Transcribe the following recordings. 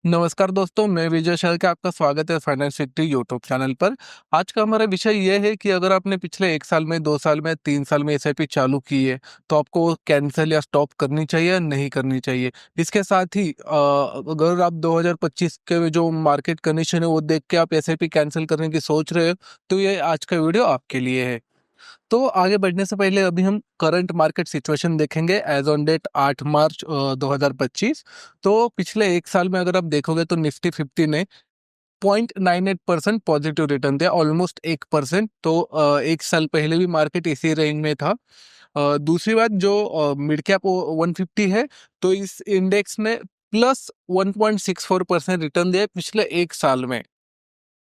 नमस्कार दोस्तों, मैं विजय शर्मा, आपका स्वागत है फाइनेंस विक्ट्री यूट्यूब चैनल पर। आज का हमारा विषय ये है कि अगर आपने पिछले 1 साल में, 2 साल में, 3 साल में एसआईपी चालू की है, तो आपको वो कैंसल या स्टॉप करनी चाहिए या नहीं करनी चाहिए। इसके साथ ही अगर आप 2025 के जो मार्केट कंडीशन है वो देख के आप एसआईपी कैंसिल करने की सोच रहे हो, तो ये आज का वीडियो आपके लिए है। तो आगे बढ़ने से पहले अभी हम करंट मार्केट सिचुएशन देखेंगे एज ऑन डेट 8 मार्च 2025। तो पिछले 1 साल में अगर आप देखोगे तो निफ्टी 50 ने 0.98% पॉजिटिव रिटर्न दिया, ऑलमोस्ट 1%। तो 1 साल पहले भी मार्केट इसी रेंज में था। दूसरी बात, जो मिड कैप 150 है, तो इस इंडेक्स ने प्लस 1.64% रिटर्न दिया है पिछले 1 साल में।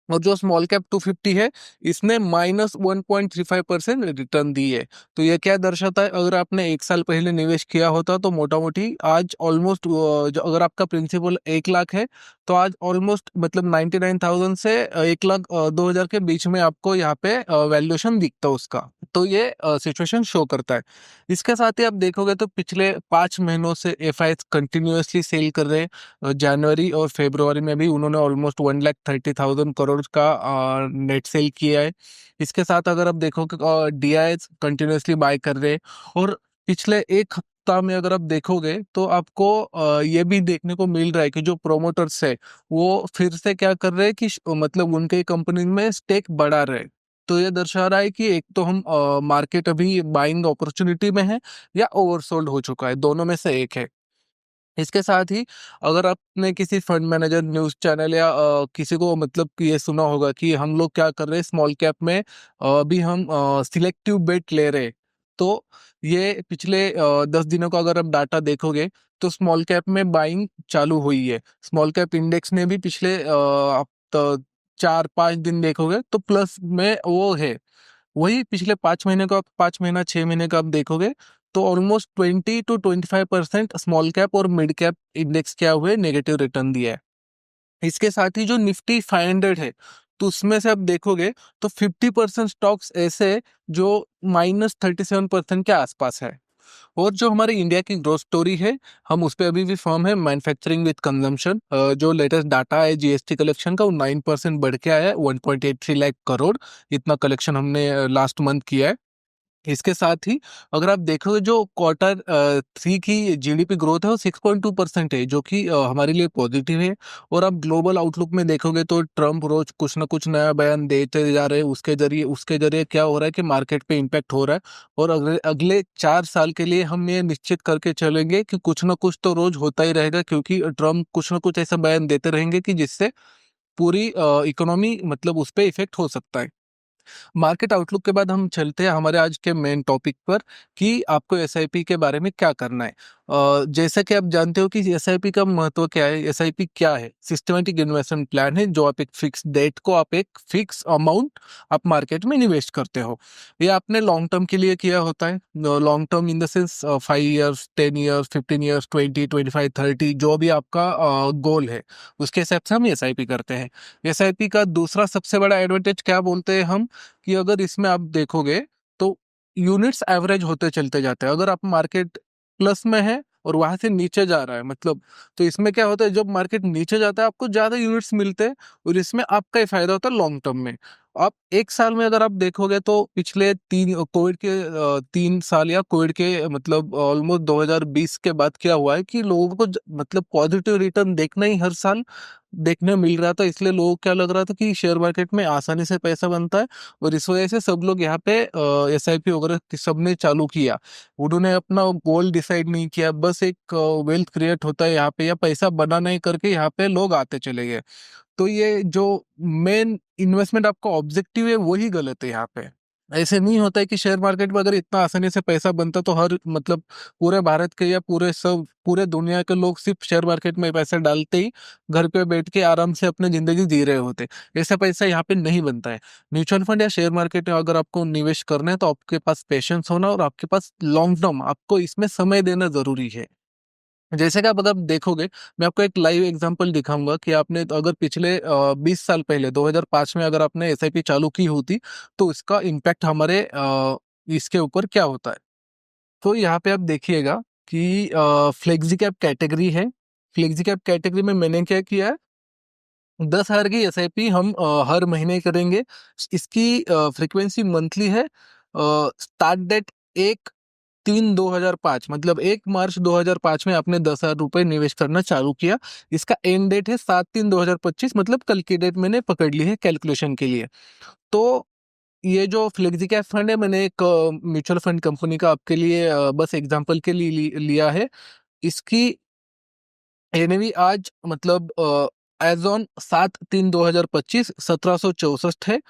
और जो स्मॉल कैप 250 है, इसने -1.35% रिटर्न दी है। तो ये क्या दर्शाता है, अगर आपने 1 साल पहले निवेश किया होता तो मोटा मोटी आज ऑलमोस्ट, अगर आपका प्रिंसिपल 1 लाख है, तो आज ऑलमोस्ट मतलब 99,000 से 1 लाख 2,000 के बीच में आपको यहाँ पे वैल्यूएशन दिखता है उसका। तो ये सिचुएशन शो करता है। इसके साथ ही आप देखोगे तो पिछले 5 महीनों से एफआईएस कंटिन्यूअसली सेल कर रहे हैं। जनवरी और फरवरी में भी उन्होंने ऑलमोस्ट 1,30,000 करोड़ का नेट सेल किया है। इसके साथ अगर आप देखोगे डीआईएस कंटिन्यूअसली बाय कर रहे हैं। और पिछले 1 हफ्ता में अगर आप देखोगे तो आपको ये भी देखने को मिल रहा है कि जो प्रोमोटर्स है वो फिर से क्या कर रहे हैं कि मतलब उनके कंपनी में स्टेक बढ़ा रहे हैं। तो ये दर्शा रहा है कि एक तो हम मार्केट अभी बाइंग अपॉर्चुनिटी में है या ओवरसोल्ड हो चुका है, दोनों में से एक है। इसके साथ ही अगर आपने किसी फंड मैनेजर, न्यूज़ चैनल या किसी को मतलब कि ये सुना होगा कि हम लोग क्या कर रहे हैं स्मॉल कैप में, अभी हम सिलेक्टिव बेट ले रहे हैं। तो ये पिछले 10 दिनों का अगर आप डाटा देखोगे तो स्मॉल कैप में बाइंग चालू हुई है। स्मॉल कैप इंडेक्स ने भी पिछले आप तो 4-5 दिन देखोगे तो प्लस में वो है। वही पिछले 5 महीने का, 5 महीना 6 महीने का आप देखोगे तो ऑलमोस्ट 20 to 25% स्मॉल कैप और मिड कैप इंडेक्स क्या हुए, नेगेटिव रिटर्न दिया है। इसके साथ ही जो निफ्टी 500 है, तो उसमें से आप देखोगे तो 50% स्टॉक्स ऐसे हैं जो -37% के आसपास है। और जो हमारे इंडिया की ग्रोथ स्टोरी है, हम उस पे अभी भी फर्म है। मैन्युफैक्चरिंग विद कंजम्पशन, जो लेटेस्ट डाटा है जीएसटी कलेक्शन का, वो 9% बढ़ के आया है, 1.83 लाख करोड़। इतना कलेक्शन हमने लास्ट मंथ किया है। इसके साथ ही अगर आप देखोगे जो Q3 की जीडीपी ग्रोथ है वो 6.2% है, जो कि हमारे लिए पॉजिटिव है। और आप ग्लोबल आउटलुक में देखोगे तो ट्रम्प रोज कुछ ना कुछ नया बयान देते जा रहे हैं, उसके जरिए क्या हो रहा है कि मार्केट पे इम्पैक्ट हो रहा है। और अगले अगले 4 साल के लिए हम ये निश्चित करके चलेंगे कि कुछ ना कुछ तो रोज होता ही रहेगा, क्योंकि ट्रम्प कुछ ना कुछ ऐसा बयान देते रहेंगे कि जिससे पूरी इकोनॉमी मतलब उस पर इफेक्ट हो सकता है। मार्केट आउटलुक के बाद हम चलते हैं हमारे आज के मेन टॉपिक पर कि आपको एसआईपी के बारे में क्या करना है। जैसा कि आप जानते हो कि एसआईपी का महत्व क्या है। एसआईपी क्या है? सिस्टमेटिक इन्वेस्टमेंट प्लान है, जो आप एक फिक्स डेट को, आप एक फिक्स अमाउंट आप मार्केट में इन्वेस्ट करते हो। ये आपने लॉन्ग टर्म के लिए किया होता है। Long term in the sense 5 years, 10 years, 15 years, 20, 25, 30, जो भी आपका गोल है उसके हिसाब से हम एसआईपी करते हैं। एसआईपी का दूसरा सबसे बड़ा एडवांटेज क्या बोलते हैं हम, कि अगर इसमें आप देखोगे तो यूनिट्स एवरेज होते चलते जाते हैं। अगर आप मार्केट प्लस में है और वहां से नीचे जा रहा है मतलब, तो इसमें क्या होता है, जब मार्केट नीचे जाता है आपको ज्यादा यूनिट्स मिलते हैं और इसमें आपका ही फायदा होता है लॉन्ग टर्म में। आप 1 साल में अगर आप देखोगे तो पिछले 3 साल या कोविड के मतलब ऑलमोस्ट 2020 के बाद क्या हुआ है कि लोगों को मतलब पॉजिटिव रिटर्न देखना ही हर साल देखने मिल रहा था। इसलिए लोगों को क्या लग रहा था कि शेयर मार्केट में आसानी से पैसा बनता है। और इस वजह से सब लोग यहाँ पे एसआईपी वगैरह सबने चालू किया। उन्होंने अपना गोल डिसाइड नहीं किया, बस एक वेल्थ क्रिएट होता है यहाँ पे या पैसा बना नहीं करके यहाँ पे लोग आते चले गए। तो ये जो मेन इन्वेस्टमेंट आपका ऑब्जेक्टिव है वही गलत है यहाँ पे। ऐसे नहीं होता है कि शेयर मार्केट में अगर इतना आसानी से पैसा बनता तो हर मतलब पूरे भारत के या पूरे दुनिया के लोग सिर्फ शेयर मार्केट में पैसा डालते ही घर पे बैठ के आराम से अपनी जिंदगी जी रहे होते। ऐसा पैसा यहाँ पे नहीं बनता है। म्यूचुअल फंड या शेयर मार्केट में अगर आपको निवेश करना है तो आपके पास पेशेंस होना और आपके पास लॉन्ग टर्म आपको इसमें समय देना जरूरी है। जैसे कि आप अगर देखोगे, मैं आपको एक लाइव एग्जांपल दिखाऊंगा कि आपने अगर पिछले 20 साल पहले 2005 में अगर आपने एसआईपी चालू की होती तो इसका इम्पैक्ट हमारे इसके ऊपर क्या होता है। तो यहाँ पे आप देखिएगा कि फ्लेक्सी कैप कैटेगरी है। फ्लेक्सी कैप कैटेगरी में मैंने क्या किया है, 10,000 की एसआईपी हम हर महीने करेंगे। इसकी फ्रीक्वेंसी मंथली है। स्टार्ट डेट 1/3/2005, मतलब 1 मार्च 2005 में आपने 10,000 रुपये निवेश करना चालू किया। इसका एंड डेट है 7/3/2025, मतलब कल की डेट मैंने पकड़ ली है कैलकुलेशन के लिए। तो ये जो फ्लेक्सी कैप फंड है, मैंने एक म्यूचुअल फंड कंपनी का आपके लिए बस एग्जांपल के लिए लिया है। इसकी एनएवी आज मतलब एज ऑन 7/3/2025 1764 है।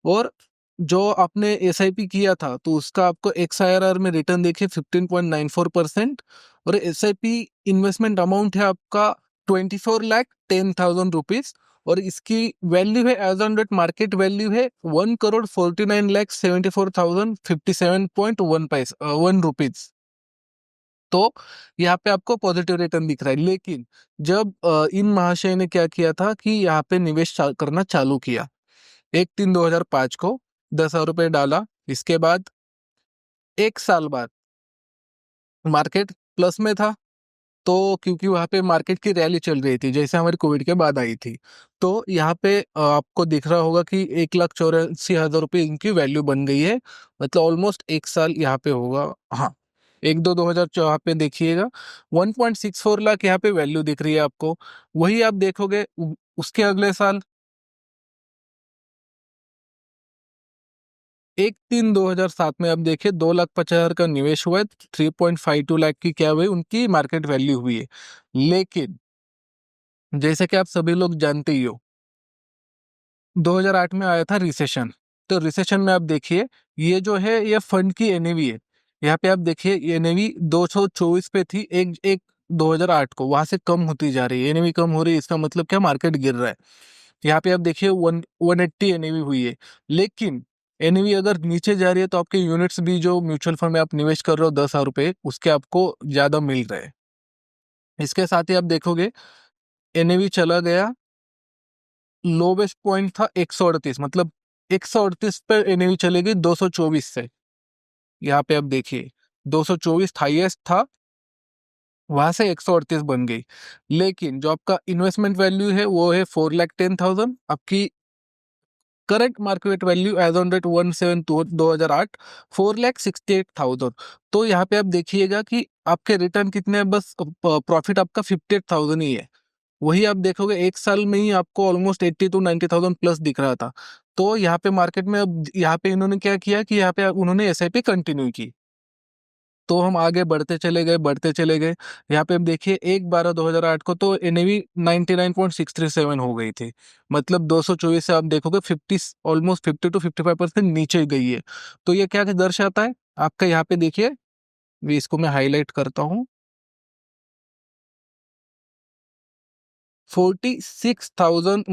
और जो आपने एसआईपी किया था तो उसका आपको एक्सआईआरआर में रिटर्न देखिए 15.94%। और एसआईपी इन्वेस्टमेंट अमाउंट है आपका 24,10,000 रुपीज। और इसकी वैल्यू है as on date market value है 1,49,74,057.1 रुपीज। तो यहाँ पे आपको पॉजिटिव रिटर्न दिख रहा है। लेकिन जब इन महाशय ने क्या किया था कि यहाँ पे निवेश करना चालू किया 1/3/2005 को 10,000 रुपये डाला। इसके बाद 1 साल बाद मार्केट प्लस में था। तो क्योंकि वहाँ पे मार्केट की रैली चल रही थी जैसे हमारी कोविड के बाद आई थी। तो यहाँ पे आपको दिख रहा होगा कि 1,84,000 रुपये इनकी वैल्यू बन गई है। मतलब ऑलमोस्ट 1 साल यहाँ पे होगा। हाँ, 1/2/2000 यहाँ पे देखिएगा 1.64 लाख यहाँ पे वैल्यू दिख रही है आपको। वही आप देखोगे उसके अगले साल 1/3/2007 में आप देखिए 2,50,000 का निवेश हुआ है। 3.52 लाख की क्या हुई उनकी मार्केट वैल्यू हुई है। लेकिन जैसे कि आप सभी लोग जानते ही हो 2008 में आया था रिसेशन। तो रिसेशन में आप देखिए ये जो है ये फंड की एनएवी है। यहाँ पे आप देखिए एनएवी 224 पे थी एक एक 2008 को, वहां से कम होती जा रही है। एनएवी कम हो रही है, इसका मतलब क्या, मार्केट गिर रहा है। यहाँ पे आप देखिए 180 एनएवी हुई है। लेकिन एनएवी अगर नीचे जा रही है तो आपके यूनिट्स भी जो म्यूचुअल फंड में आप निवेश कर रहे हो 10,000 रुपये, उसके आपको ज्यादा मिल रहे हैं। इसके साथ ही आप देखोगे एनएवी चला गया, लोवेस्ट पॉइंट था 138, मतलब 138 पे एनएवी चली गई 224 से। यहाँ पे आप देखिए 224 हाईएस्ट था, वहां से 138 बन गई। लेकिन जो आपका इन्वेस्टमेंट वैल्यू है वो है 4,10,000। आपकी current market value as on date 1/7/2008 4,68,000। तो यहाँ पे आप देखिएगा कि आपके रिटर्न कितने हैं, बस प्रॉफिट आपका 58,000 ही है। वही आप देखोगे 1 साल में ही आपको ऑलमोस्ट 80,000 to 90,000 प्लस दिख रहा था। तो यहाँ पे मार्केट में अब यहाँ पे इन्होंने क्या किया कि यहाँ पे उन्होंने एसआईपी कंटिन्यू की। तो हम आगे बढ़ते चले गए। यहाँ पे अब देखिए 1/12/2008 को तो एनएवी 99.637 हो गई थी। मतलब 224 से आप देखोगे 50 ऑलमोस्ट 50 to 55% नीचे गई है। तो ये क्या दर्शाता है आपका, यहाँ पे देखिए इसको मैं हाईलाइट करता हूँ। 46,000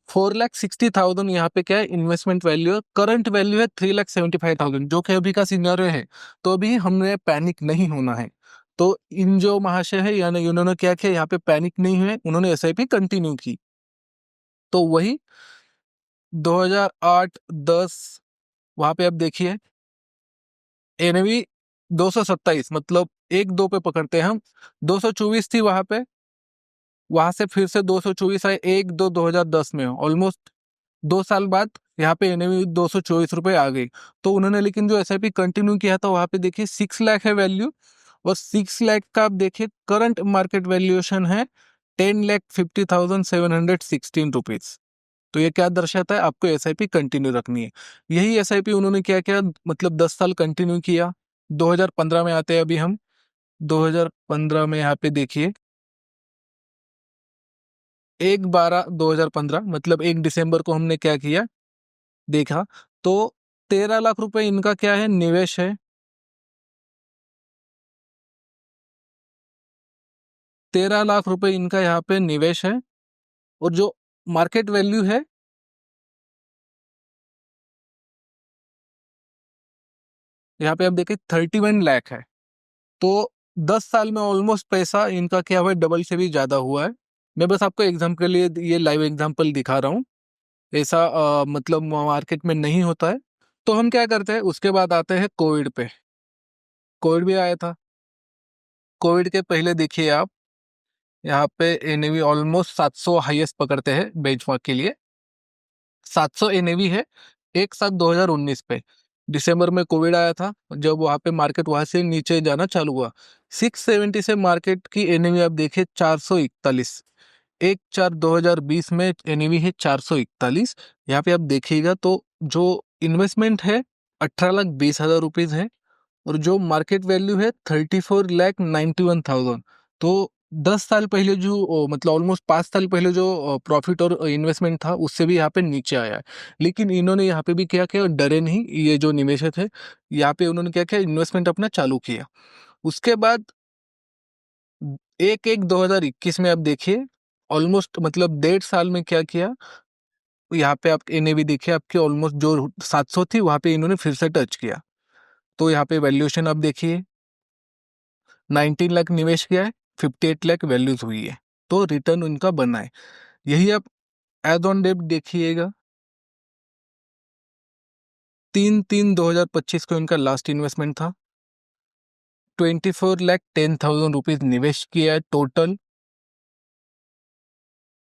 4,60,000 यहाँ पे क्या है इन्वेस्टमेंट वैल्यू है। करंट वैल्यू है 3,75,000, जो कि अभी का सिनेरियो है। तो अभी हमने पैनिक नहीं होना है। तो इन जो महाशय है यानी उन्होंने क्या किया, यहाँ पे पैनिक नहीं हुए, उन्होंने एसआईपी कंटिन्यू की। तो वही 2008-10 वहां पे आप देखिए एनएवी 227, मतलब 1-2 पे पकड़ते हैं हम। 224 थी वहां पे, वहां से फिर से 224 आए 1-2-2010 में। ऑलमोस्ट 2 साल बाद यहाँ पे एनएवी 224 रुपये आ गई। तो उन्होंने लेकिन जो एसआईपी कंटिन्यू किया था वहां पे देखिए 6 लाख है वैल्यू। और 6 लाख का आप देखिए करंट मार्केट वैल्यूएशन है 10,50,716 रुपीज। तो ये क्या दर्शाता है, आपको एसआईपी कंटिन्यू रखनी है। यही एसआईपी उन्होंने क्या किया, मतलब 10 साल कंटिन्यू किया। 2015 में आते हैं अभी हम। 2015 में यहाँ पे देखिए 1/12/2015, मतलब 1 दिसंबर को हमने क्या किया देखा, तो 13 लाख रुपए इनका क्या है, निवेश है। 13 लाख रुपए इनका यहाँ पे निवेश है। और जो मार्केट वैल्यू है यहाँ पे आप देखिए 31 लाख है। तो 10 साल में ऑलमोस्ट पैसा इनका क्या हुआ है, डबल से भी ज्यादा हुआ है। मैं बस आपको एग्जाम्पल के लिए ये लाइव एग्जाम्पल दिखा रहा हूँ। ऐसा मतलब मार्केट में नहीं होता है। तो हम क्या करते हैं, उसके बाद आते हैं कोविड पे। कोविड भी आया था। कोविड के पहले देखिए आप यहाँ पे एनएवी ऑलमोस्ट 700 हाईएस्ट पकड़ते हैं बेंचमार्क के लिए। 700 एनएवी है 1/7/2019 पे। दिसंबर में कोविड आया था, जब वहां पे मार्केट वहां से नीचे जाना चालू हुआ। 670 से मार्केट की एनएवी आप देखिए 441। 1/4/2020 में एनएवी है 441। यहाँ पे आप देखिएगा तो जो इन्वेस्टमेंट है 18,20,000 रुपीज है, और जो मार्केट वैल्यू है 34,91,000। तो 10 साल पहले जो मतलब ऑलमोस्ट 5 साल पहले जो प्रॉफिट और इन्वेस्टमेंट था उससे भी यहाँ पे नीचे आया है। लेकिन इन्होंने यहाँ पे भी क्या किया, डरे नहीं ये जो निवेशक है, यहाँ पे उन्होंने क्या किया, इन्वेस्टमेंट अपना चालू किया। उसके बाद 1/1/2021 में आप देखिए ऑलमोस्ट मतलब 1.5 साल में क्या किया, यहाँ पे आप एनएवी देखिए आपके ऑलमोस्ट जो 700 थी वहां पे इन्होंने फिर से टच किया। तो यहाँ पे वैल्यूएशन आप देखिए 19 लाख निवेश किया है, 58 लाख वैल्यूज हुई है, तो रिटर्न उनका बना है। यही आप एज ऑन डेट देखिएगा, 3/3/2025 को इनका लास्ट इन्वेस्टमेंट था। 24,10,000 रुपीज निवेश किया है टोटल।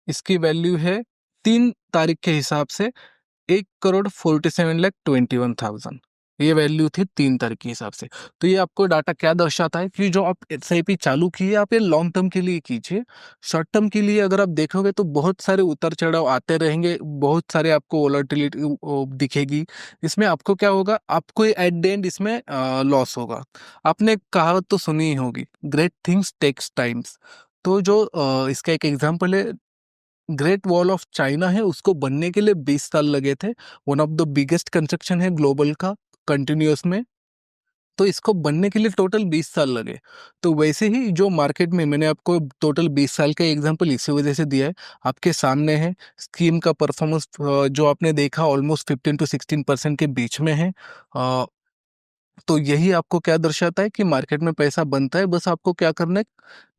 इसकी वैल्यू है 3 तारीख के हिसाब से 1,47,21,000। ये वैल्यू थी 3 तारीख के हिसाब से। तो ये आपको डाटा क्या दर्शाता है कि जो आप एसआईपी चालू किए आप ये लॉन्ग टर्म के लिए कीजिए। शॉर्ट टर्म के लिए अगर आप देखोगे तो बहुत सारे उतार चढ़ाव आते रहेंगे, बहुत सारे आपको वोलेटिलिटी दिखेगी। इसमें आपको क्या होगा, आपको एट द एंड इसमें लॉस होगा। आपने कहावत तो सुनी ही होगी, ग्रेट थिंग्स टेक्स टाइम्स। तो जो इसका एक एग्जाम्पल है, ग्रेट वॉल ऑफ चाइना है, उसको बनने के लिए 20 साल लगे थे। One of the biggest construction है ग्लोबल का, कंटिन्यूअस में। तो इसको बनने के लिए टोटल 20 साल लगे। तो वैसे ही जो मार्केट में मैंने आपको टोटल 20 साल का एग्जांपल इसी वजह से दिया है, आपके सामने है। स्कीम का परफॉर्मेंस जो आपने देखा ऑलमोस्ट 15 to 16% के बीच में है। तो यही आपको क्या दर्शाता है कि मार्केट में पैसा बनता है, बस आपको क्या करना है,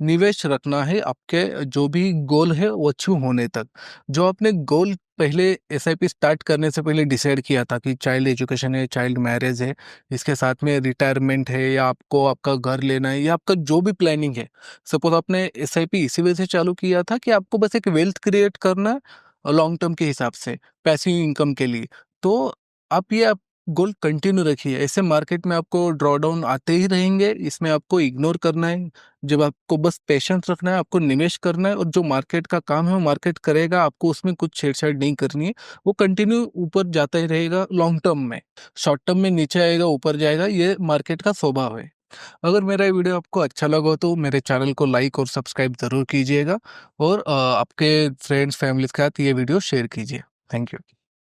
निवेश रखना है आपके जो भी गोल है वो अचीव होने तक। जो आपने गोल पहले एसआईपी स्टार्ट करने से पहले डिसाइड किया था कि चाइल्ड एजुकेशन है, चाइल्ड मैरिज है, इसके साथ में रिटायरमेंट है, या आपको आपका घर लेना है, या आपका जो भी प्लानिंग है। सपोज आपने एसआईपी इसी वजह से चालू किया था कि आपको बस एक वेल्थ क्रिएट करना है लॉन्ग टर्म के हिसाब से, पैसिव इनकम के लिए। तो आप ये गोल कंटिन्यू रखिए। ऐसे मार्केट में आपको ड्रॉडाउन आते ही रहेंगे, इसमें आपको इग्नोर करना है। जब आपको बस पेशेंस रखना है, आपको निवेश करना है, और जो मार्केट का काम है वो मार्केट करेगा, आपको उसमें कुछ छेड़छाड़ नहीं करनी है। वो कंटिन्यू ऊपर जाता ही रहेगा लॉन्ग टर्म में। शॉर्ट टर्म में नीचे आएगा ऊपर जाएगा, ये मार्केट का स्वभाव है। अगर मेरा ये वीडियो आपको अच्छा लगा हो तो मेरे चैनल को लाइक और सब्सक्राइब जरूर कीजिएगा, और आपके फ्रेंड्स फैमिली के साथ ये वीडियो शेयर कीजिए। Thank you.